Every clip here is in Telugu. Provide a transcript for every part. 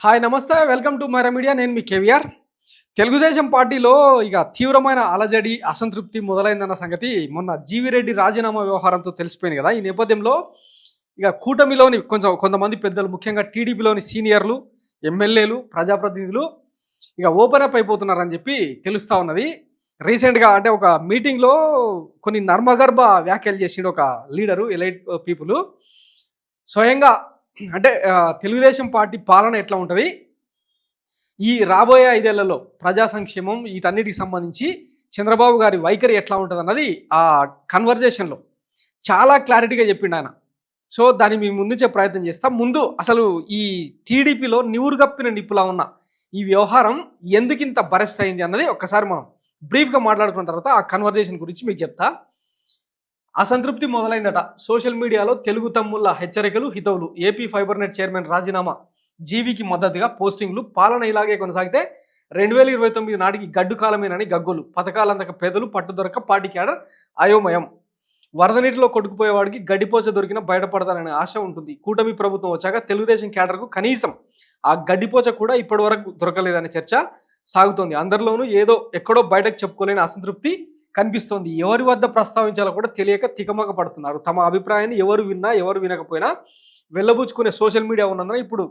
హాయ్ నమస్తే వెల్కమ్ టు మైరా మీడియా. నేను మీ కేవీఆర్. తెలుగుదేశం పార్టీలో ఇక తీవ్రమైన అలజడి, అసంతృప్తి మొదలైందన్న సంగతి మొన్న జీవిరెడ్డి రాజీనామా వ్యవహారంతో తెలిసిపోయింది కదా. ఈ నేపథ్యంలో ఇక కూటమిలోని కొంతమంది పెద్దలు, ముఖ్యంగా టీడీపీలోని సీనియర్లు, ఎమ్మెల్యేలు, ప్రజాప్రతినిధులు ఇక ఓపెన్ అప్ అయిపోతున్నారని చెప్పి తెలుస్తూ ఉన్నది. రీసెంట్గా అంటే ఒక మీటింగ్లో కొన్ని నర్మగర్భ వ్యాఖ్యలు చేసిండు ఒక లీడరు, ఎలైట్ పీపుల్. స్వయంగా అంటే తెలుగుదేశం పార్టీ పాలన ఎట్లా ఉంటుంది, ఈ రాబోయే 5 ఏళ్లలో ప్రజా సంక్షేమం వీటన్నిటికి సంబంధించి చంద్రబాబు గారి వైఖరి ఎట్లా ఉంటుంది అన్నది ఆ కన్వర్జేషన్లో చాలా క్లారిటీగా చెప్పిండు ఆయన. సో దాన్ని మీ ముందుంచే ప్రయత్నం చేస్తాం. ముందు అసలు ఈ టీడీపీలో నివురుగప్పిన నిప్పులా ఉన్న ఈ వ్యవహారం ఎందుకింత బరెస్ట్ అయింది అన్నది ఒక్కసారి మనం బ్రీఫ్గా మాట్లాడుకున్న తర్వాత ఆ కన్వర్జేషన్ గురించి మీకు చెప్తా. అసంతృప్తి మొదలైందట. సోషల్ మీడియాలో తెలుగు తమ్ముళ్ళ హెచ్చరికలు, హితవులు. ఏపీ ఫైబర్ నెట్ చైర్మన్ రాజీనామా, జీవికి మద్దతుగా పోస్టింగ్లు. పాలన ఇలాగే కొనసాగితే 2029 నాటికి గడ్డు కాలమేనని గగ్గోలు. పథకాలందక పేదలు, పట్టుదొరక పార్టీ క్యాడర్ అయోమయం. వరద నీటిలో కొట్టుకుపోయేవాడికి గడ్డిపోచ దొరికిన బయటపడతాననే ఆశ ఉంటుంది. కూటమి ప్రభుత్వం వచ్చాక తెలుగుదేశం క్యాడర్కు కనీసం ఆ గడ్డిపోచ కూడా ఇప్పటి వరకు దొరకలేదనే చర్చ సాగుతోంది. అందరిలోనూ ఏదో ఎక్కడో బయటకు చెప్పుకోలేని అసంతృప్తి కనిపిస్తోంది. ఎవరి వద్ద ప్రస్తావించాలో కూడా తెలియక తికమక పడుతున్నారు. తమ అభిప్రాయాన్ని ఎవరు విన్నా ఎవరు వినకపోయినా వెళ్ళబుచ్చుకునే సోషల్ మీడియా ఉన్నందున ఇప్పుడు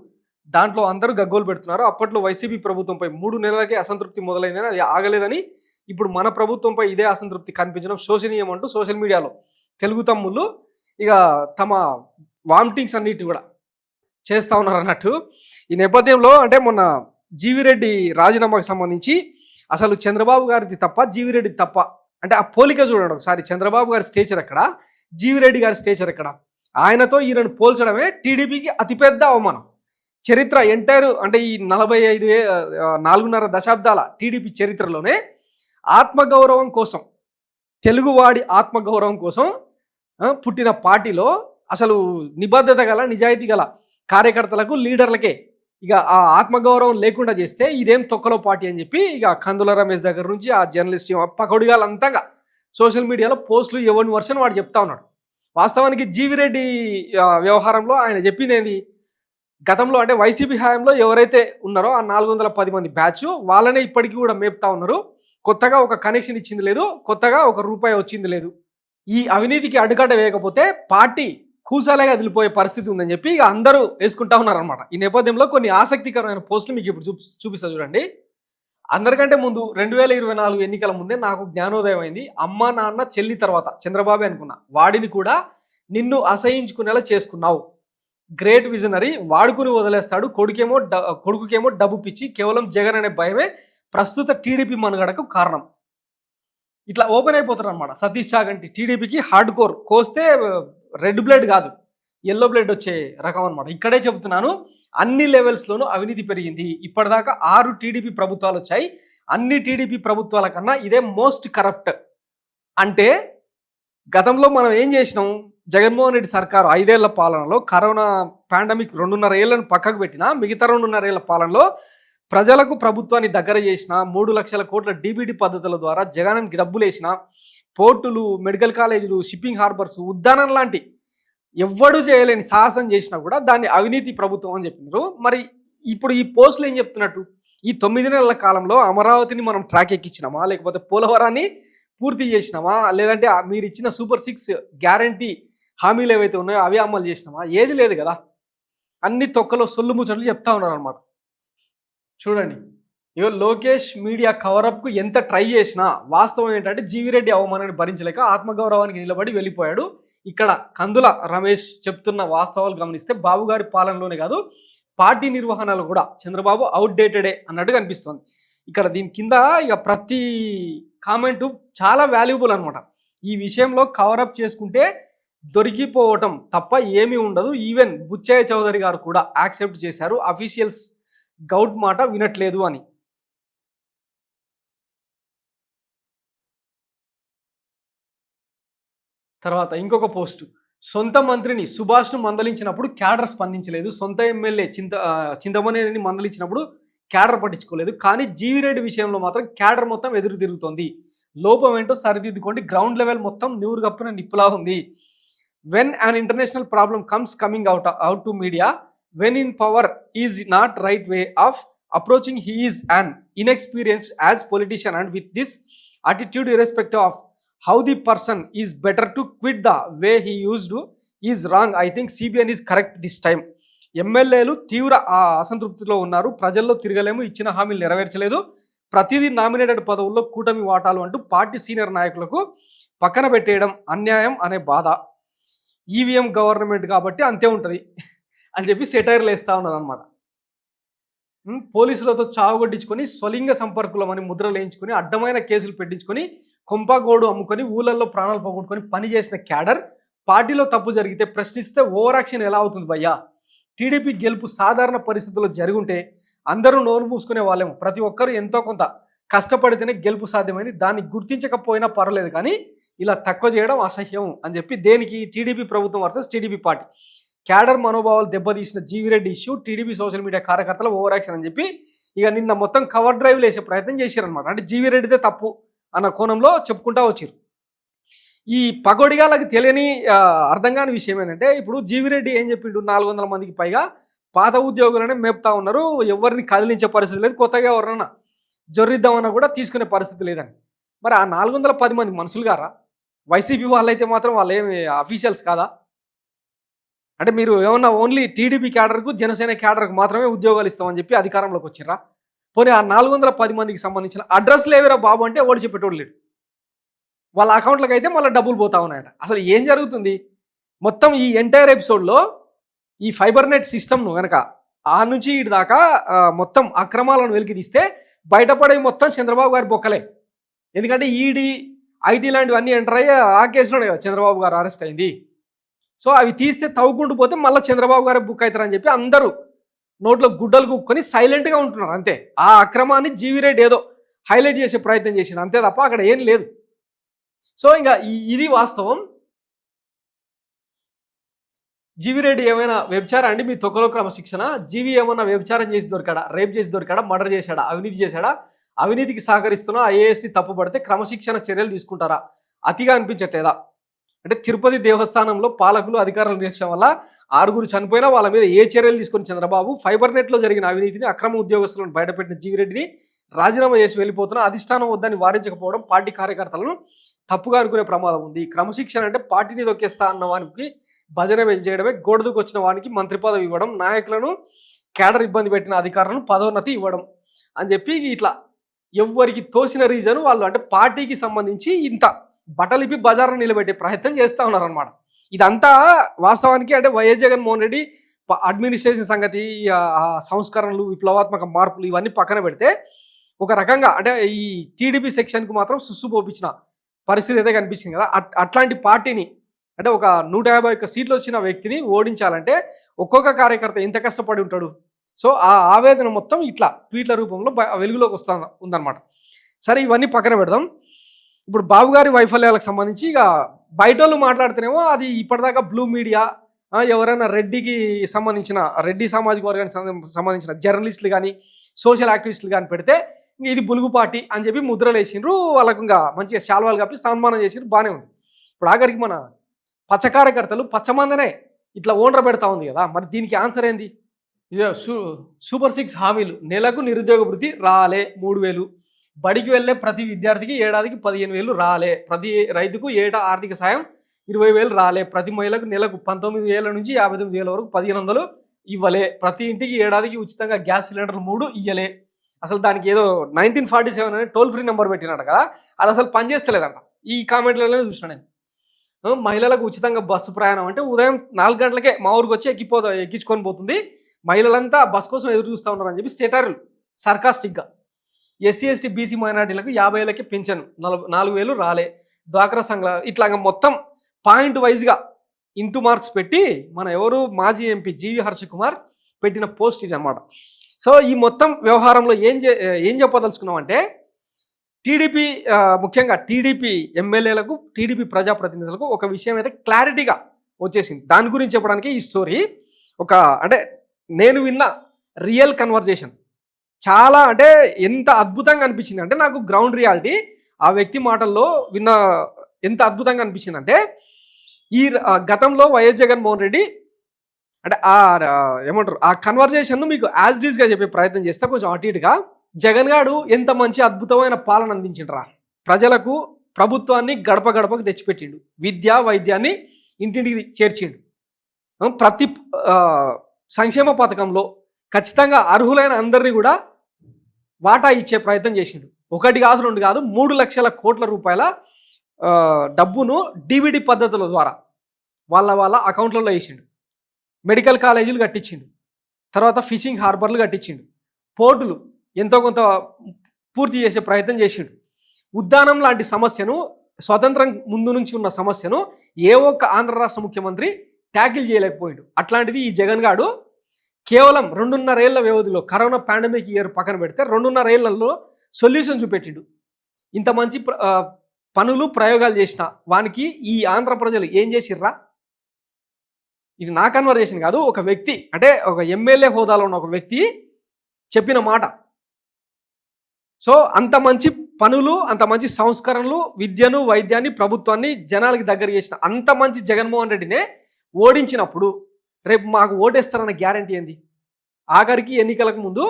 దాంట్లో అందరూ గగ్గోలు పెడుతున్నారు. అప్పట్లో వైసీపీ ప్రభుత్వంపై 3 నెలలకే అసంతృప్తి మొదలైందని, అది ఆగలేదని ఇప్పుడు మన ప్రభుత్వంపై ఇదే అసంతృప్తి కనిపించడం శోచనీయం అంటూ సోషల్ మీడియాలో తెలుగు తమ్ముళ్ళు ఇక తమ వామిటింగ్స్ అన్నిటి కూడా చేస్తూ ఉన్నారు అన్నట్టు. ఈ నేపథ్యంలో అంటే మొన్న జీవిరెడ్డి రాజీనామాకు సంబంధించి అసలు చంద్రబాబు గారిది తప్ప, జీవిరెడ్డిది తప్ప అంటే ఆ పోలిక చూడండి ఒకసారి. చంద్రబాబు గారి స్టేచర్ ఎక్కడ, జీవిరెడ్డి గారి స్టేచర్ ఎక్కడ? ఆయనతో ఈయనను పోల్చడమే టీడీపీకి అతిపెద్ద అవమానం. చరిత్ర ఎంటైర్ అంటే ఈ 4.5 దశాబ్దాల టీడీపీ చరిత్రలోనే ఆత్మగౌరవం కోసం, తెలుగువాడి ఆత్మగౌరవం కోసం పుట్టిన పార్టీలో అసలు నిబద్ధత గల, నిజాయితీ గల కార్యకర్తలకు, లీడర్లకే ఇక ఆ ఆత్మగౌరవం లేకుండా చేస్తే ఇదేం తొక్కలో పార్టీ అని చెప్పి ఇక కందుల రమేష్ దగ్గర నుంచి ఆ జర్నలిస్ట్ పకొడిగాలంతగా సోషల్ మీడియాలో పోస్టులు ఎవరిని వర్షన్ వాడు చెప్తా ఉన్నాడు. వాస్తవానికి జీవిరెడ్డి వ్యవహారంలో ఆయన చెప్పింది ఏంది, గతంలో అంటే వైసీపీ హయాంలో ఎవరైతే ఉన్నారో ఆ 410 మంది బ్యాచ్ వాళ్ళనే ఇప్పటికీ కూడా మేపుతా ఉన్నారు. కొత్తగా ఒక కనెక్షన్ ఇచ్చింది లేదు, కొత్తగా ₹1 వచ్చింది లేదు. ఈ అవినీతికి అడ్డుకట్ట వేయకపోతే పార్టీ కూసాలేగా వదిలిపోయే పరిస్థితి ఉందని చెప్పి ఇక అందరూ వేసుకుంటా ఉన్నారనమాట. ఈ నేపథ్యంలో కొన్ని ఆసక్తికరమైన పోస్టులు మీకు ఇప్పుడు చూపిస్తా చూడండి. అందరికంటే ముందు 2024 ఎన్నికల ముందే నాకు జ్ఞానోదయం అయింది. అమ్మ నాన్న చెల్లి తర్వాత చంద్రబాబే అనుకున్నా. వాడిని కూడా నిన్ను అసహించుకునేలా చేసుకున్నావు. Great visionary. వాడుకుని వదిలేస్తాడు. కొడుకుకేమో డబ్బు పిచ్చి. కేవలం జగన్ అనే భయమే ప్రస్తుత టీడీపీ మనుగడకు కారణం. ఇట్లా ఓపెన్ అయిపోతారు అనమాట. సతీష్ చాగంటి టీడీపీకి హార్డ్ కోర్. కోస్తే రెడ్ బ్లడ్ కాదు, ఎల్లో బ్లడ్ వచ్చే రకం అనమాట. ఇక్కడే చెబుతున్నాను, అన్ని లెవెల్స్లోనూ అవినీతి పెరిగింది. ఇప్పటిదాకా 6 టీడీపీ ప్రభుత్వాలు వచ్చాయి. అన్ని టీడీపీ ప్రభుత్వాల కన్నా ఇదే మోస్ట్ కరప్ట్. అంటే గతంలో మనం ఏం చేసినాం, జగన్మోహన్ రెడ్డి సర్కారు 5 ఏళ్ల పాలనలో కరోనా పాండమిక్ 2.5 ఏళ్లను పక్కకు పెట్టినా మిగతా 2.5 ఏళ్ల పాలనలో ప్రజలకు ప్రభుత్వాన్ని దగ్గర చేసిన 3 లక్షల కోట్ల డీబీటీ పద్ధతుల ద్వారా జగనానికి డబ్బులు వేసిన పోర్టులు, మెడికల్ కాలేజీలు, షిప్పింగ్ హార్బర్స్, ఉద్దానం లాంటి ఎవ్వడూ చేయలేని సాహసం చేసినా కూడా దాన్ని అవినీతి ప్రభుత్వం అని చెప్పినారు. మరి ఇప్పుడు ఈ పోస్టులు ఏం చెప్తున్నట్టు, ఈ 9 నెలల కాలంలో అమరావతిని మనం ట్రాక్ ఎక్కించినామా, లేకపోతే పోలవరాన్ని పూర్తి చేసినామా, లేదంటే మీరు ఇచ్చిన సూపర్ 6 గ్యారంటీ హామీలు ఏవైతే ఉన్నాయో అవి అమలు చేసినామా? ఏది లేదు కదా. అన్ని తొక్కలో సొల్లు ముచ్చట్లు చెప్తా ఉన్నారు అనమాట. చూడండి, ఇగో లోకేష్ మీడియా కవరప్కు ఎంత ట్రై చేసినా వాస్తవం ఏంటంటే జీవిరెడ్డి అవమానాన్ని భరించలేక ఆత్మగౌరవానికి నిలబడి వెళ్ళిపోయాడు. ఇక్కడ కందుల రమేష్ చెప్తున్న వాస్తవాలు గమనిస్తే బాబు గారి పాలనలోనే కాదు, పార్టీ నిర్వహణలో కూడా చంద్రబాబు అవుట్డేటెడే అన్నట్టు కనిపిస్తుంది. ఇక్కడ దీని కింద ఇక ప్రతి కామెంటు చాలా వాల్యుబుల్ అనమాట. ఈ విషయంలో కవరప్ చేసుకుంటే దొరికిపోవటం తప్ప ఏమీ ఉండదు. ఈవెన్ బుచ్చయ్య చౌదరి గారు కూడా యాక్సెప్ట్ చేశారు, అఫీషియల్స్ గౌడ్ మాట వినట్లేదు అని. తర్వాత ఇంకొక పోస్టు, సొంత మంత్రిని సుభాష్ను మందలించినప్పుడు క్యాడర్ స్పందించలేదు. సొంత ఎమ్మెల్యే చింతమనేని మందలించినప్పుడు క్యాడర్ పట్టించుకోలేదు. కానీ జీవిరెడ్డి విషయంలో మాత్రం క్యాడర్ మొత్తం ఎదురు తిరుగుతోంది. లోపం ఏంటో సరిదిద్దుకోండి. గ్రౌండ్ లెవెల్ మొత్తం నివురుగప్పిన నిప్పులా ఉంది. When an international problem comes coming out to media, when in power is not right way of approaching. He is an inexperienced as politician and with this attitude irrespective of how the person is better to quit the way he used to is wrong. I think CBN is correct this time. ఎమ్మెల్యేలు తీవ్ర అసంతృప్తిలో ఉన్నారు. ప్రజల్లో తిరగలేము, ఇచ్చిన హామీలు నెరవేర్చలేదు, ప్రతిదీ నామినేటెడ్ పదవుల్లో కూటమి వాటాలు అంటూ పార్టీ సీనియర్ నాయకులకు పక్కన పెట్టేయడం అన్యాయం అనే బాధ. ఈవీఎం గవర్నమెంట్ కాబట్టి అంతే ఉంటుంది అని చెప్పి సెటైర్లు వేస్తూ ఉన్నారు అనమాట. పోలీసులతో చావుగొట్టించుకొని స్వలింగ సంపర్కులమని ముద్రలు వేయించుకొని అడ్డమైన కేసులు పెట్టించుకొని కొంపగోడు అమ్ముకొని ఊళ్ళల్లో ప్రాణాలు పోగొట్టుకొని పనిచేసిన క్యాడర్ పార్టీలో తప్పు జరిగితే ప్రశ్నిస్తే ఓవర్ యాక్షన్ ఎలా అవుతుంది భయ్యా? టీడీపీ గెలుపు సాధారణ పరిస్థితుల్లో జరుగుంటే అందరూ నోరు మూసుకునే వాళ్ళేమో. ప్రతి ఒక్కరూ ఎంతో కొంత కష్టపడితేనే గెలుపు సాధ్యమైంది. దాన్ని గుర్తించకపోయినా పర్వాలేదు, కానీ ఇలా తక్కువ చేయడం అసహ్యం అని చెప్పి దేనికి? టీడీపీ ప్రభుత్వం వర్సెస్ టీడీపీ పార్టీ. క్యాడర్ మనోభావాలు దెబ్బతీసిన GV Reddy issue, TDP social media కార్యకర్తల ఓవర్ యాక్షన్ అని చెప్పి ఇక నిన్న మొత్తం కవర్ డ్రైవ్లు వేసే ప్రయత్నం చేశారనమాట. అంటే జీవిరెడ్డిదే తప్పు అన్న కోణంలో చెప్పుకుంటా వచ్చారు. ఈ పగొడిగాళ్ళకి తెలియని అర్థం కాని విషయం ఏంటంటే, ఇప్పుడు జీవిరెడ్డి ఏం చెప్పిండు? 400 మందికి పైగా పాత ఉద్యోగులనే మేపుతా ఉన్నారు, ఎవరిని కదిలించే పరిస్థితి లేదు, కొత్తగా ఎవరన్నా జొర్రిద్దామన్నా కూడా తీసుకునే పరిస్థితి లేదని. మరి ఆ 410 మంది మనుషులు గారా? వైసీపీ వాళ్ళైతే మాత్రం వాళ్ళు ఏమి అఫీషియల్స్ కాదా? అంటే మీరు ఏమన్నా ఓన్లీ టీడీపీ క్యాడర్కు జనసేన క్యాడర్కు మాత్రమే ఉద్యోగాలు ఇస్తామని చెప్పి అధికారంలోకి వచ్చిర్రా? పోనీ ఆ 410 మందికి సంబంధించిన అడ్రస్లు ఏవిరా బాబు అంటే ఓడి చెప్పేటోడు లేడు. వాళ్ళ అకౌంట్లకు అయితే మళ్ళీ డబ్బులు పోతా ఉన్నాయట. అసలు ఏం జరుగుతుంది? మొత్తం ఈ ఎంటైర్ ఎపిసోడ్లో ఈ ఫైబర్ నెట్ సిస్టమ్ను కనుక ఆ నుంచి ఇటు దాకా మొత్తం అక్రమాలను వెలికి తీస్తే బయటపడే మొత్తం చంద్రబాబు గారి బొక్కలే. ఎందుకంటే ఈడీ, ఐటీ లాంటివన్నీ ఎంటర్ అయ్యి ఆ కేసులోనే కదా చంద్రబాబు గారు అరెస్ట్ అయింది. సో అవి తీస్తే తవ్వుకుంటూ పోతే మళ్ళీ చంద్రబాబు గారే బుక్ అవుతారని చెప్పి అందరూ నోట్లో గుడ్డలు కుక్కొని సైలెంట్గా ఉంటున్నారు అంతే. ఆ అక్రమాన్ని జీవిరెడ్డి ఏదో హైలైట్ చేసే ప్రయత్నం చేసిండు అంతే తప్ప అక్కడ ఏం లేదు. సో ఇంకా ఇది వాస్తవం. జీవిరెడ్డి ఏమైనా వ్యభిచారం అండి మీ తొక్కలో క్రమశిక్షణ? జీవి ఏమన్నా వ్యభిచారం చేసి దొరికాడా? రేప్ చేసి దొరికాడా? మర్డర్ చేశాడా? అవినీతి చేశాడా? అవినీతికి సహకరిస్తున్నా ఐఏఎస్ని తప్పుపడితే క్రమశిక్షణ చర్యలు తీసుకుంటారా? అతిగా అనిపించట్లేదా? అంటే తిరుపతి దేవస్థానంలో పాలకులు అధికారుల నిర్లక్ష్యం వల్ల 6 చనిపోయినా వాళ్ళ మీద ఏ చర్యలు తీసుకొని చంద్రబాబు? ఫైబర్ నెట్లో జరిగిన అవినీతిని, అక్రమ ఉద్యోగస్తులను బయటపెట్టిన జీవిరెడ్డిని రాజీనామా చేసి వెళ్ళిపోతున్నా అధిష్టానం వద్దని వారించకపోవడం పార్టీ కార్యకర్తలను తప్పుగా అనుకునే ప్రమాదం ఉంది. క్రమశిక్షణ అంటే పార్టీని దొక్కేస్తా అన్న వానికి భజన చేయడమే, గోడదుకు వచ్చిన వానికి మంత్రి పదవి ఇవ్వడం, నాయకులను క్యాడర్ ఇబ్బంది పెట్టిన అధికారులను పదోన్నతి ఇవ్వడం అని చెప్పి ఇట్లా ఎవరికి తోసిన రీజన్ వాళ్ళు అంటే పార్టీకి సంబంధించి ఇంత బట్టలిపి బజార్ను నిలబెట్టే ప్రయత్నం చేస్తూ ఉన్నారనమాట. ఇదంతా వాస్తవానికి అంటే వైఎస్ జగన్మోహన్ రెడ్డి అడ్మినిస్ట్రేషన్ సంగతి, సంస్కరణలు, విప్లవాత్మక మార్పులు ఇవన్నీ పక్కన పెడితే ఒక రకంగా అంటే ఈ టీడీపీ సెక్షన్కు మాత్రం సుస్సు పోపించిన పరిస్థితి అయితే కనిపించింది కదా. అట్లాంటి పార్టీని అంటే ఒక 151 సీట్లు వచ్చిన వ్యక్తిని ఓడించాలంటే ఒక్కొక్క కార్యకర్త ఎంత కష్టపడి ఉంటాడు. సో ఆ ఆవేదన మొత్తం ఇట్లా ట్వీట్ల రూపంలో వెలుగులోకి ఉందన్నమాట. సరే ఇవన్నీ పక్కన పెడదాం. ఇప్పుడు బాబు గారి వైఫల్యాలకు సంబంధించి ఇక బయట వాళ్ళు మాట్లాడితేనేమో అది ఇప్పటిదాకా బ్లూ మీడియా, ఎవరైనా రెడ్డికి సంబంధించిన రెడ్డి సామాజిక వర్గానికి సంబంధించిన జర్నలిస్టులు కానీ సోషల్ యాక్టివిస్టులు కానీ పెడితే ఇది బులుగు పార్టీ అని చెప్పి ముద్రలు వేసిండ్రు, వాళ్ళకు ఇంకా మంచిగా శాల్వాలు కప్పి సన్మానం చేసిండ్రు, బాగానే ఉంది. ఇప్పుడు ఆఖరికి మన పచ్చ కార్యకర్తలు పచ్చమందనే ఇట్లా ఓనర్ పెడతా ఉంది కదా. మరి దీనికి ఆన్సర్ ఏంది? ఇదే సూపర్ 6 హామీలు. నెలకు నిరుద్యోగ వృత్తి రాలే 3000, బడికి వెళ్ళే ప్రతి విద్యార్థికి ఏడాదికి 15,000 రాలే, ప్రతి రైతుకు ఏటా ఆర్థిక సాయం 20,000 రాలే, ప్రతి మహిళకు నెలకు 19,000 నుంచి 59,000 వరకు 1,500 ఇవ్వలే, ప్రతి ఇంటికి ఏడాదికి ఉచితంగా గ్యాస్ సిలిండర్లు 3 ఇయ్యలే. అసలు దానికి ఏదో 1947 అనే టోల్ ఫ్రీ నెంబర్ పెట్టినట్ట కదా, అది అసలు పనిచేస్తలేదంట. ఈ కామెంట్లలోనే చూసిన నేను. మహిళలకు ఉచితంగా బస్సు ప్రయాణం అంటే ఉదయం 4 గంటలకే మా ఊరికి వచ్చి ఎక్కించుకొని పోతుంది, మహిళలంతా బస్ కోసం ఎదురు చూస్తూ ఉన్నారని చెప్పి సెటర్లు సర్కాస్టిక్గా. ఎస్సీ ఎస్టీ బీసీ మైనార్టీలకు 50 ఏళ్ళకి పెన్షన్ 4,000 రాలే, డ్వాక్రా సంఘాల ఇట్లాగా మొత్తం పాయింట్ వైజ్గా ఇంటూ మార్క్స్ పెట్టి మన ఎవరు మాజీ ఎంపీ జీవి హర్ష కుమార్ పెట్టిన పోస్ట్ ఇది అనమాట. సో ఈ మొత్తం వ్యవహారంలో ఏం చెప్పదలుచుకున్నామంటే టీడీపీ ముఖ్యంగా టీడీపీ ఎమ్మెల్యేలకు టీడీపీ ప్రజాప్రతినిధులకు ఒక విషయం అయితే క్లారిటీగా వచ్చేసింది. దాని గురించి చెప్పడానికి ఈ స్టోరీ ఒక అంటే నేను విన్న రియల్ కన్వర్జేషన్ చాలా అంటే ఎంత అద్భుతంగా అనిపించింది అంటే నాకు గ్రౌండ్ రియాలిటీ ఆ వ్యక్తి మాటల్లో విన్న ఎంత అద్భుతంగా అనిపించింది అంటే ఈ గతంలో వైఎస్ జగన్మోహన్ రెడ్డి అంటే ఏమంటారు ఆ కన్వర్జేషన్ను మీకు యాజ్ ఇట్ ఈస్‌గా చెప్పే ప్రయత్నం చేస్తా కొంచెం అటు ఇటుగా. జగన్ గాడు ఎంత మంచి అద్భుతమైన పాలన అందించిండ్రా. ప్రజలకు ప్రభుత్వాన్ని గడప గడపకు తెచ్చిపెట్టిండు. విద్య, వైద్యాన్ని ఇంటింటికి చేర్చిండు. ప్రతి సంక్షేమ పథకంలో ఖచ్చితంగా అర్హులైన అందరిని కూడా వాటా ఇచ్చే ప్రయత్నం చేసిండు. 1 కాదు, 2 కాదు, 3,00,000 కోట్ల రూపాయల డబ్బును డీబీటీ పద్ధతుల ద్వారా వాళ్ళ అకౌంట్లలో వేసిండు. మెడికల్ కాలేజీలు కట్టించిండు. తర్వాత ఫిషింగ్ హార్బర్లు కట్టించిండు. పోర్టులు ఎంతో కొంత పూర్తి చేసే ప్రయత్నం చేసిండు. ఉద్దానం లాంటి సమస్యను, స్వతంత్రం ముందు నుంచి ఉన్న సమస్యను ఏ ఒక్క ఆంధ్ర రాష్ట్ర ముఖ్యమంత్రి ట్యాకిల్ చేయలేకపోయాడు. అట్లాంటిది ఈ జగన్ గాడు కేవలం 2.5 ఏళ్ల వ్యవధిలో, కరోనా పాండమిక్ ఇయర్ పక్కన పెడితే 2.5 ఏళ్లలో సొల్యూషన్ చూపెట్టిండు. ఇంత మంచి పనులు ప్రయోగాలు చేసిన వానికి ఈ ఆంధ్ర ప్రజలు ఏం చేసిర్రా? ఇది నా కన్వర్జేషన్ కాదు, ఒక వ్యక్తి, అంటే ఒక ఎమ్మెల్యే హోదాలో ఉన్న ఒక వ్యక్తి చెప్పిన మాట. సో అంత మంచి పనులు, అంత మంచి సంస్కరణలు, విద్యను, వైద్యాన్ని, ప్రభుత్వాన్ని జనాలకి దగ్గర చేసిన అంత మంచి జగన్మోహన్ రెడ్డినే ఓడించినప్పుడు రేపు మాకు ఓటేస్తారన్న గ్యారంటీ ఏంది? ఆఖరికి ఎన్నికలకు ముందు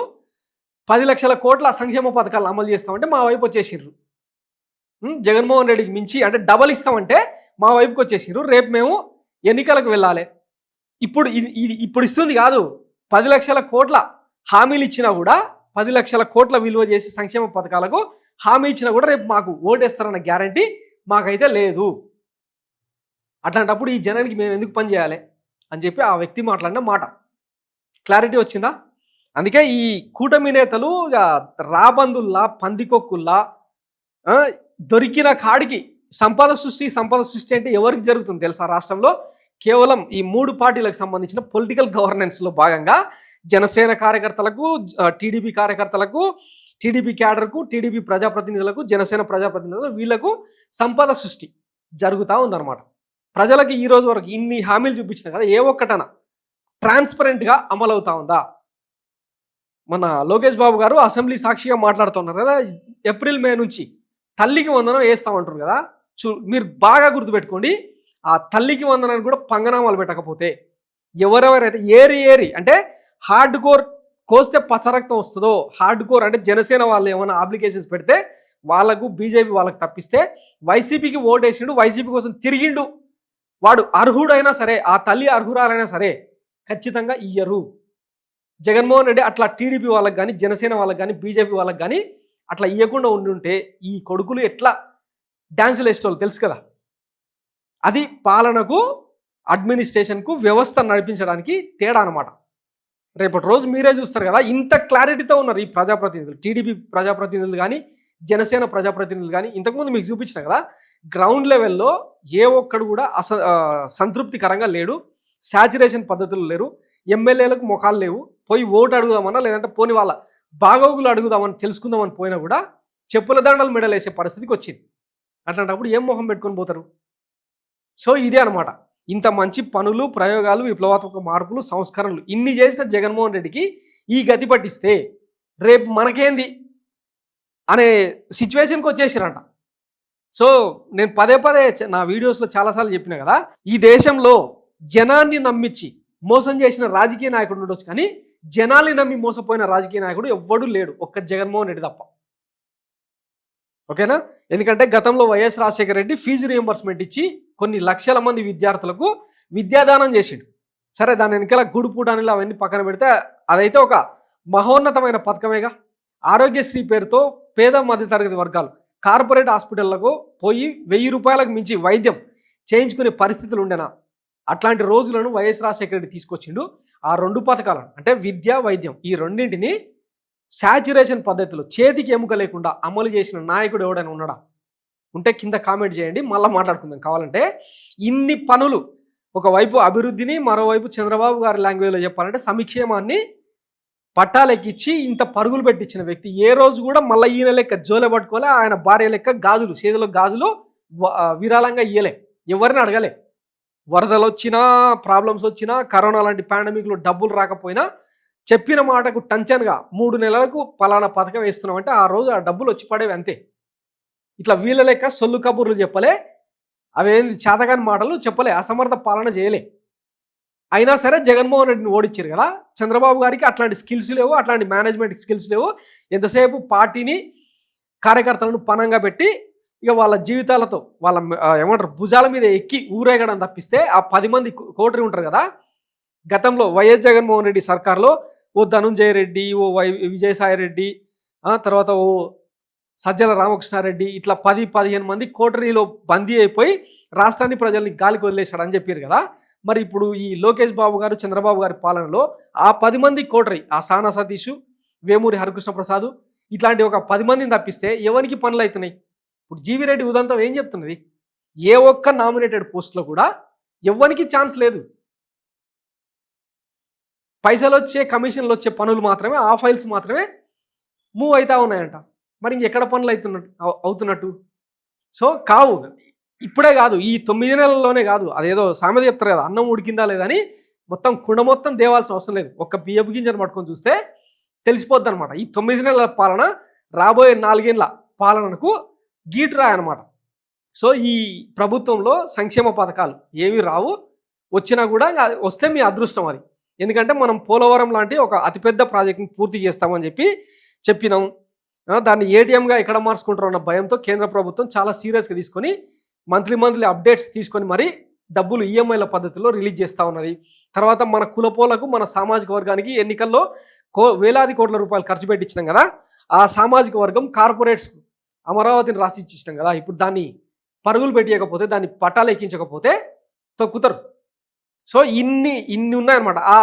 10 లక్షల కోట్ల సంక్షేమ పథకాలు అమలు చేస్తామంటే మా వైపు వచ్చేసిర్రు. జగన్మోహన్ రెడ్డికి మించి అంటే డబల్ ఇస్తామంటే మా వైపుకి వచ్చేసిర్రు. రేపు మేము ఎన్నికలకు వెళ్ళాలి. ఇప్పుడు ఇస్తుంది కాదు, 10 లక్షల కోట్ల హామీలు ఇచ్చినా కూడా, 10 లక్షల కోట్ల విలువ చేసి సంక్షేమ పథకాలకు హామీ ఇచ్చినా కూడా రేపు మాకు ఓటేస్తారన్న గ్యారంటీ మాకైతే లేదు. అట్లాంటప్పుడు ఈ జనానికి మేము ఎందుకు పని చేయాలి అని చెప్పి ఆ వ్యక్తి మాట్లాడిన మాట. క్లారిటీ వచ్చిందా? అందుకే ఈ కూటమి నేతలు రాబందుల్లా, పందికొక్కుల్లా దొరికిన కాడికి సంపద సృష్టి అంటే ఎవరికి జరుగుతుంది తెలుసా? రాష్ట్రంలో కేవలం ఈ 3 పార్టీలకు సంబంధించిన పొలిటికల్ గవర్నెన్స్లో భాగంగా జనసేన కార్యకర్తలకు, టీడీపీ కార్యకర్తలకు, టీడీపీ క్యాడర్కు, టీడీపీ ప్రజాప్రతినిధులకు, జనసేన ప్రజాప్రతినిధులకు, వీళ్లకు సంపద సృష్టి జరుగుతూ ఉందన్నమాట. ప్రజలకు ఈ రోజు వరకు ఇన్ని హామీలు చూపించిన కదా, ఏ ఒక్కటనా ట్రాన్స్పరెంట్గా అమలవుతా ఉందా? మన లోకేష్ బాబు గారు అసెంబ్లీ సాక్షిగా మాట్లాడుతున్నారు కదా, ఏప్రిల్ మే నుంచి తల్లికి వందనం వేస్తామంటారు కదా. మీరు బాగా గుర్తుపెట్టుకోండి, ఆ తల్లికి వందనాన్ని కూడా పంగనామాలు పెట్టకపోతే ఎవరెవరైతే ఏరి అంటే హార్డ్ కోర్ కోస్తే పచ్చరక్తం వస్తుందో, హార్డ్ కోర్ అంటే జనసేన వాళ్ళు ఏమైనా అప్లికేషన్స్ పెడితే వాళ్ళకు, బీజేపీ వాళ్ళకి తప్పిస్తే వైసీపీకి ఓటేసిండు, వైసీపీ కోసం తిరిగిండు, వాడు అర్హుడైనా సరే, ఆ తల్లి అర్హురాలైనా సరే ఖచ్చితంగా ఇయ్యరు. జగన్మోహన్ రెడ్డి అట్లా టీడీపీ వాళ్ళకి కానీ, జనసేన వాళ్ళకి కానీ, బీజేపీ వాళ్ళకి కానీ అట్లా ఇవ్వకుండా ఉండుంటే ఈ కొడుకులు ఎట్లా డ్యాన్సులు వేసేవాళ్ళు తెలుసు కదా. అది పాలనకు, అడ్మినిస్ట్రేషన్కు, వ్యవస్థ నడిపించడానికి తేడా అనమాట. రేపటి రోజు మీరే చూస్తారు కదా, ఇంత క్లారిటీతో ఉన్నారు ఈ ప్రజాప్రతినిధులు, టీడీపీ ప్రజాప్రతినిధులు కానీ, జనసేన ప్రజాప్రతినిధులు కానీ. ఇంతకుముందు మీకు చూపించిన కదా, గ్రౌండ్ లెవెల్లో ఏ ఒక్కడు కూడా సంతృప్తికరంగా లేడు, శాచురేషన్ పద్ధతులు లేరు, ఎమ్మెల్యేలకు ముఖాలు లేవు. పోయి ఓటు అడుగుదామన్నా, లేదంటే పోని వాళ్ళ బాగోగులు అడుగుదామని తెలుసుకుందామని పోయినా కూడా చెప్పుల దండలు మెడలేసే పరిస్థితికి వచ్చింది. అట్లాంటప్పుడు ఏం మొహం పెట్టుకొని పోతారు? సో ఇదే అనమాట, ఇంత మంచి పనులు, ప్రయోగాలు, విప్లవాత్మక మార్పులు, సంస్కరణలు ఇన్ని చేసిన జగన్మోహన్ రెడ్డికి ఈ గతి పట్టిస్తే రేపు మనకేంది అనే సిచ్యువేషన్కి వచ్చేసిరంట. సో నేను పదే నా వీడియోస్లో చాలాసార్లు చెప్పినా కదా, ఈ దేశంలో జనాన్ని నమ్మించి మోసం చేసిన రాజకీయ నాయకుడు ఉండొచ్చు, కానీ జనాల్ని నమ్మి మోసపోయిన రాజకీయ నాయకుడు ఎవ్వడూ లేడు, ఒక్క జగన్మోహన్ రెడ్డి తప్ప. ఓకేనా? ఎందుకంటే గతంలో YS Rajasekhara Reddy fee reimbursement ఇచ్చి కొన్ని లక్షల మంది విద్యార్థులకు విద్యాదానం చేసిండు. సరే, దాని వెనకాల గుడిపూటానిలు అవన్నీ పక్కన పెడితే అదైతే ఒక మహోన్నతమైన పథకమేగా. ఆరోగ్యశ్రీ పేరుతో పేద మధ్యతరగతి వర్గాలు కార్పొరేట్ హాస్పిటళ్లకు పోయి 1000 రూపాయలకు మించి వైద్యం చేయించుకునే పరిస్థితులు ఉండేనా? అట్లాంటి రోజులను వైఎస్ రాజశేఖర రెడ్డి తీసుకొచ్చిండు. ఆ 2 పథకాలను అంటే విద్య, వైద్యం, ఈ రెండింటిని శాచురేషన్ పద్ధతిలో చేతికి ఎముక లేకుండా అమలు చేసిన నాయకుడు ఎవడైనా ఉన్నాడా? ఉంటే కింద కామెంట్ చేయండి, మళ్ళీ మాట్లాడుకుందాం కావాలంటే. ఇన్ని పనులు, ఒకవైపు అభివృద్ధిని, మరోవైపు చంద్రబాబు గారి లాంగ్వేజ్లో చెప్పాలంటే సంక్షేమాన్ని పట్టాలెక్కిచ్చి ఇంత పరుగులు పెట్టించిన వ్యక్తి ఏ రోజు కూడా మళ్ళీ ఈయన లెక్క జోలే పట్టుకోలే, ఆయన భార్య లెక్క గాజులు, చేతిలో గాజులు విరాళంగా ఇయ్యలే, ఎవరిని అడగలే. వరదలు వచ్చినా, ప్రాబ్లమ్స్ వచ్చినా, కరోనా లాంటి పాండమిక్లో డబ్బులు రాకపోయినా చెప్పిన మాటకు టంచన్గా 3 నెలలకు పలానా పథకం వేస్తున్నామంటే ఆ రోజు ఆ డబ్బులు వచ్చి పడేవి అంతే. ఇట్లా వీళ్ళ లెక్క సొల్లు కబుర్లు చెప్పలే, అవేంది చేతగాని మాటలు చెప్పలే, అసమర్థ పాలన చేయలే. అయినా సరే జగన్మోహన్ రెడ్డిని ఓడించారు కదా. చంద్రబాబు గారికి అట్లాంటి స్కిల్స్ లేవు, అట్లాంటి మేనేజ్మెంట్ స్కిల్స్ లేవు. ఎంతసేపు పార్టీని కార్యకర్తలను పనంగా పెట్టి ఇక వాళ్ళ జీవితాలతో వాళ్ళ ఏమంటారు భుజాల మీద ఎక్కి ఊరేగడం తప్పిస్తే ఆ 10 మంది కోటరీ ఉంటారు కదా. గతంలో వైఎస్ జగన్మోహన్ రెడ్డి సర్కార్లో ఓ ధనుంజయ రెడ్డి, ఓ విజయసాయి రెడ్డి, తర్వాత ఓ సజ్జల రామకృష్ణారెడ్డి, ఇట్లా 10-15 మంది కోటరీలో బందీ అయిపోయి రాష్ట్రాన్ని ప్రజల్ని గాలికి వదిలేశాడని చెప్పారు కదా. మరి ఇప్పుడు ఈ లోకేష్ బాబు గారు, చంద్రబాబు గారి పాలనలో ఆ 10 మంది కోటరీ, ఆ సానా సతీష్, వేమూరి హరికృష్ణ ప్రసాద్, ఇట్లాంటి ఒక 10 మందిని తప్పిస్తే ఎవరికి పనులు అవుతున్నాయి? ఇప్పుడు జీవిరెడ్డి ఉదంతం ఏం చెప్తున్నది? ఏ ఒక్క నామినేటెడ్ పోస్ట్లో కూడా ఎవ్వరికి ఛాన్స్ లేదు. పైసలు వచ్చే, కమిషన్లు వచ్చే పనులు మాత్రమే, ఆ ఫైల్స్ మాత్రమే మూవ్ అవుతా ఉన్నాయంట. మరి ఇంకెక్కడ పనులు అవుతున్నట్టు? సో కావు. ఇప్పుడే కాదు, ఈ 9 నెలల్లోనే కాదు. అదేదో సామెత చెప్తారు కదా, అన్నం ఉడికిందా లేదని మొత్తం కుండ మొత్తం దేవాల్సిన అవసరం లేదు. ఒక్క బియ్యపు గింజను పట్టుకొని చూస్తే తెలిసిపోద్ది అనమాట. ఈ 9 నెలల పాలన రాబోయే 4 ఏళ్ల పాలనకు గీటురాయి అనమాట. సో ఈ ప్రభుత్వంలో సంక్షేమ పథకాలు ఏవి రావు, వచ్చినా కూడా వస్తే మీ అదృష్టం అది. ఎందుకంటే మనం పోలవరం లాంటి ఒక అతిపెద్ద ప్రాజెక్ట్ని పూర్తి చేస్తామని చెప్పినాం. దాన్ని ఏటీఎంగా ఎక్కడ మార్చుకుంటారో అన్న భయంతో కేంద్ర ప్రభుత్వం చాలా సీరియస్గా తీసుకొని మంత్లీ అప్డేట్స్ తీసుకొని మరి డబ్బులు ఈఎంఐల పద్ధతిలో రిలీజ్ చేస్తూ ఉన్నది. తర్వాత మన కులపోలకు, మన సామాజిక వర్గానికి ఎన్నికల్లో వేలాది కోట్ల రూపాయలు ఖర్చు పెట్టించినాం కదా. ఆ సామాజిక వర్గం కార్పొరేట్స్ అమరావతిని రాసి ఇచ్చినాం కదా. ఇప్పుడు దాన్ని పరుగులు పెట్టియకపోతే, దాన్ని పట్టాలు ఎక్కించకపోతే తొక్కుతారు. సో ఇన్ని ఉన్నాయన్నమాట. ఆ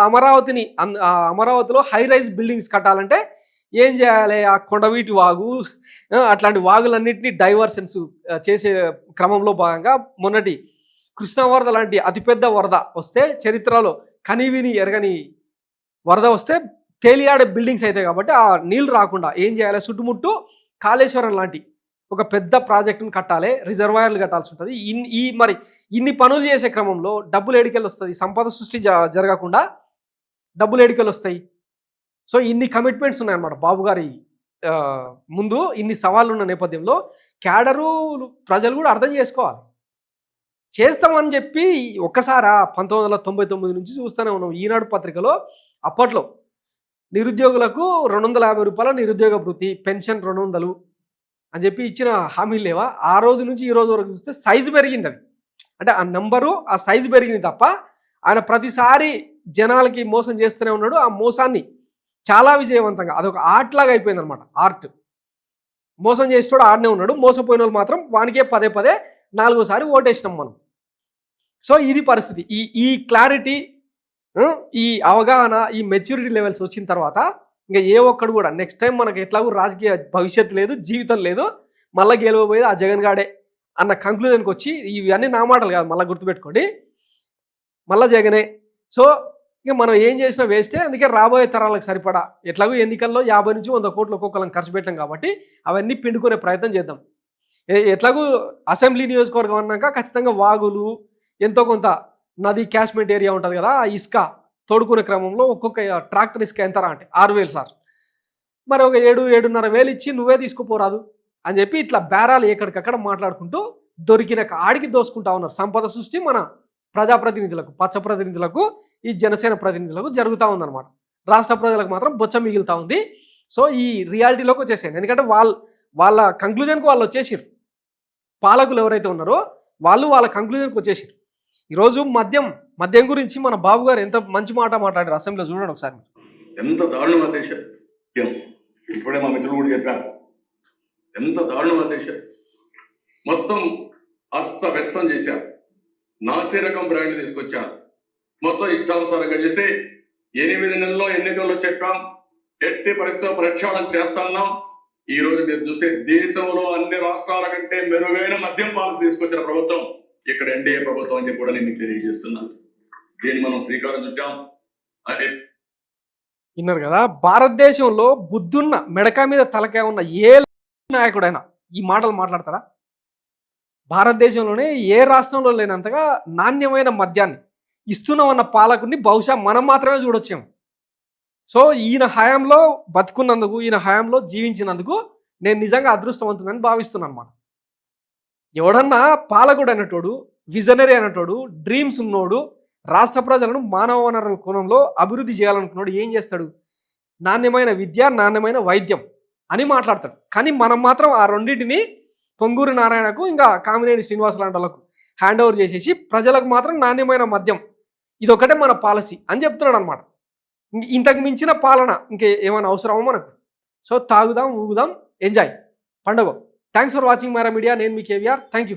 అమరావతిలో హై రైజ్ బిల్డింగ్స్ కట్టాలంటే ఏం చేయాలి? ఆ కొండవీటి వాగు, అట్లాంటి వాగులన్నింటినీ డైవర్షన్స్ చేసే క్రమంలో భాగంగా మొన్నటి కృష్ణా వరద లాంటి అతిపెద్ద వరద వస్తే, చరిత్రలో కనివిని ఎరగని వరద వస్తే తేలియాడే బిల్డింగ్స్ అవుతాయి కాబట్టి ఆ నీళ్లు రాకుండా ఏం చేయాలి? చుట్టుముట్టు కాళేశ్వరం లాంటి ఒక పెద్ద ప్రాజెక్టును కట్టాలి, రిజర్వాయర్లు కట్టాల్సి ఉంటుంది. మరి ఇన్ని పనులు చేసే క్రమంలో డబ్బులు ఏడికెళ్ళి వస్తుంది? సంపద సృష్టి జరగకుండా డబ్బులు ఏడికెళ్ళి వస్తాయి? సో ఇన్ని కమిట్మెంట్స్ ఉన్నాయన్నమాట బాబు గారి ముందు. ఇన్ని సవాళ్ళు ఉన్న నేపథ్యంలో క్యాడరు, ప్రజలు కూడా అర్థం చేసుకోవాలి. చేస్తామని చెప్పి ఒక్కసారా 1999 నుంచి చూస్తూనే ఉన్నాం. ఈనాడు పత్రికలో అప్పట్లో నిరుద్యోగులకు 250 రూపాయల నిరుద్యోగ భృతి, పెన్షన్ 200 అని చెప్పి ఇచ్చిన హామీలు లేవా? ఆ రోజు నుంచి ఈ రోజు వరకు చూస్తే సైజు పెరిగింది. అది అంటే ఆ నెంబరు, ఆ సైజు పెరిగింది తప్ప ఆయన ప్రతిసారి జనాలకి మోసం చేస్తూనే ఉన్నాడు. ఆ మోసాన్ని చాలా విజయవంతంగా అదొక ఆర్ట్ లాగా అయిపోయింది అనమాట. ఆర్ట్. మోసం చేసేటోడు ఆడనే ఉన్నాడు, మోసపోయిన వాళ్ళు మాత్రం వానికే పదే 4సారి ఓటేసినాం మనం. సో ఇది పరిస్థితి. ఈ క్లారిటీ, ఈ అవగాహన, ఈ మెచ్యూరిటీ లెవెల్స్ వచ్చిన తర్వాత ఇంకా ఏ ఒక్కడు కూడా నెక్స్ట్ టైం మనకు ఎట్లాగూ రాజకీయ భవిష్యత్తు లేదు, జీవితం లేదు, మళ్ళీ గెలవబోయేది ఆ జగన్ గాడే అన్న కంక్లూజన్కి వచ్చి, ఇవన్నీ నా మాటలు కాదు, మళ్ళీ గుర్తుపెట్టుకోండి, మళ్ళీ జగనే. సో ఇక మనం ఏం చేసినా వేస్టే. అందుకే రాబోయే తరాలకు సరిపడా ఎట్లాగో ఎన్నికల్లో 50 నుంచి 100 కోట్లు ఒక్కొక్కరికి ఖర్చు పెట్టాం కాబట్టి అవన్నీ పిండుకునే ప్రయత్నం చేద్దాం. ఎట్లాగూ అసెంబ్లీ నియోజకవర్గం అన్నాక ఖచ్చితంగా వాగులు, ఎంతో కొంత నది క్యాష్మెంట్ ఏరియా ఉంటుంది కదా, ఆ ఇసుక తోడుకునే క్రమంలో ఒక్కొక్క ట్రాక్టర్ ఇసుక ఎంతరా అంటే 6,000 సార్. మరి ఒక 7-7.5 వేలు ఇచ్చి నువ్వే తీసుకుపోరాదు అని చెప్పి ఇట్లా బేరాలు ఎక్కడికక్కడ మాట్లాడుకుంటూ దొరికిన ఆడికి దోసుకుంటా ఉన్నారు. సంపద సృష్టి మన ప్రజాప్రతినిధులకు, పచ్చ ప్రతినిధులకు, ఈ జనసేన ప్రతినిధులకు జరుగుతూ ఉందన్నమాట. రాష్ట్ర ప్రజలకు మాత్రం బొచ్చ మిగులుతూ ఉంది. సో ఈ రియాలిటీలోకి వచ్చేసాను. ఎందుకంటే వాళ్ళ కంక్లూజన్కి వాళ్ళు వచ్చేసారు. పాలకులు ఎవరైతే ఉన్నారో వాళ్ళ కంక్లూజన్కి వచ్చేసారు. ఈరోజు మద్యం గురించి మన బాబు గారు ఎంత మంచి మాట మాట్లాడారు అసెంబ్లీలో, చూడండి ఒకసారి. ఎంత దారుణం అధ్యక్ష, ఇప్పుడే మా మిత్రులు కూడా చెప్పారు, ఎంత దారుణం అధ్యక్ష. మొత్తం అస్తవ్యస్తం చేశారు, నాసి రకం బ్రాండ్లు తీసుకొచ్చారు, మొత్తం ఇష్టానుసారంగా చేసి 8 నెలల్లో ఎన్నికల్లో చెప్పాం, ఎట్టి పరిస్థితుల్లో ప్రక్షాళన చేస్తున్నాం. ఈ రోజు మీరు చూస్తే దేశంలో అన్ని రాష్ట్రాల కంటే మెరుగైన మద్యం పాలసీ తీసుకొచ్చిన ప్రభుత్వం ఇక్కడ ఎన్డీఏ ప్రభుత్వం అని కూడా నేను తెలియజేస్తున్నాను. దీన్ని మనం శ్రీకారం చుట్టాం. అదే విన్నారు కదా, భారతదేశంలో బుద్ధున్న మెడక మీద తలకాయ ఉన్న ఏ నాయకుడైనా ఈ మాటలు మాట్లాడతారా? భారతదేశంలోనే ఏ రాష్ట్రంలో లేనంతగా నాణ్యమైన మద్యాన్ని ఇస్తున్నామన్న పాలకుడిని బహుశా మనం మాత్రమే చూడొచ్చాము. సో ఈయన హయాంలో బతుకున్నందుకు, ఈయన హయాంలో జీవించినందుకు నేను నిజంగా అదృష్టవంతునని భావిస్తున్నాను అన్నమాట. ఎవడన్నా పాలకుడు అనేటోడు, విజనరీ అనేటోడు, డ్రీమ్స్ ఉన్నోడు, రాష్ట్ర ప్రజలను మానవ వనరుల కోణంలో అభివృద్ధి చేయాలనుకున్నాడు ఏం చేస్తాడు? నాణ్యమైన విద్య, నాణ్యమైన వైద్యం అని మాట్లాడతాడు. కానీ మనం మాత్రం ఆ రెండింటిని పొంగూరు నారాయణకు ఇంకా కామినేని శ్రీనివాస్ లాంటి వాళ్ళకు హ్యాండ్ ఓవర్ చేసేసి ప్రజలకు మాత్రం నాణ్యమైన మద్యం ఇదొకటే మన పాలసీ అని చెప్తున్నాడు అనమాట. ఇంతకు మించిన పాలన ఇంకే ఏమైనా అవసరమో మనకు? సో తాగుదాం, ఊగుదాం, ఎంజాయ్ పండుగ. Thanks for watching Myra Media. నేను మీ కేవీఆర్. Thank you.